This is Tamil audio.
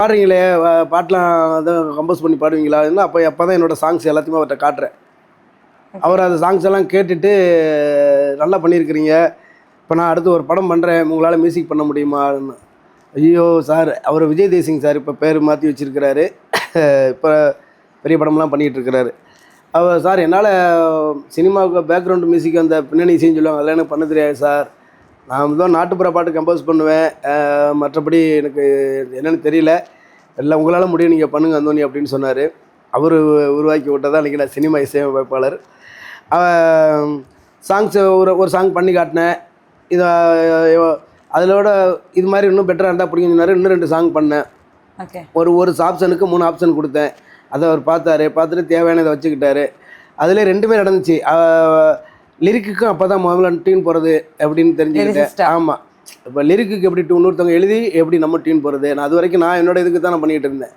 பாடுறீங்களே பாட்டெலாம் எதுவும் கம்போஸ் பண்ணி பாடுவீங்களா? இல்லை அப்போ தான் என்னோடய சாங்ஸ் எல்லாத்தையுமே அவர்கிட்ட காட்டுறேன். அவர் அந்த சாங்ஸ் எல்லாம் கேட்டுட்டு நல்லா பண்ணியிருக்கிறீங்க, இப்போ நான் அடுத்து ஒரு படம் பண்ணுறேன், உங்களால் மியூசிக் பண்ண முடியுமான்னு. ஐயோ சார், அவர் விஜய் தேசிங் சார் இப்போ பேர் மாற்றி வச்சுருக்கிறாரு. இப்போ பெரிய படம்லாம் பண்ணிகிட்ருக்கிறாரு. அவர் சார் என்னால் சினிமாவுக்கு பேக்ரவுண்டு மியூசிக் அந்த பின்னணி இசைன்னு சொல்லுவாங்க, அதெல்லாம் எனக்கு பண்ண தெரியாது சார். நான் தான் நாட்டுப்புற பாட்டு கம்போஸ் பண்ணுவேன், மற்றபடி எனக்கு என்னென்னு தெரியல, எல்லாம் உங்களால் முடியும், நீங்கள் பண்ணுங்கள் அந்தோனி அப்படின்னு சொன்னார். அவர் உருவாக்கி விட்டதான் இன்றைக்கி நான் சினிமா இசையமைப்பாளர். சாங்ஸு ஒரு சாங் பண்ணி காட்டினேன். இதை அதிலோட இது மாதிரி இன்னும் பெட்டராக இருந்தால் பிடிக்குன்னு சொன்னார். இன்னும் 2 சாங் பண்ணேன். ஒரு ஆப்ஷனுக்கு 3 ஆப்ஷன் கொடுத்தேன். அதை அவர் பார்த்துட்டு தேவையானதை வச்சுக்கிட்டாரு. அதிலே 2மே நடந்துச்சு. லிரிக்குக்கும் அப்போ தான் முதல்ல டியூன் போகிறது அப்படின்னு தெரிஞ்சுக்கிட்டேன். ஆமாம், இப்போ லிரிக்குக்கு எப்படி இன்னொருத்தவங்க எழுதி எப்படி நம்ம டியூன் போகிறது, நான் அது வரைக்கும் நான் என்னோட இதுக்கு தான் நான் பண்ணிகிட்டு இருந்தேன்.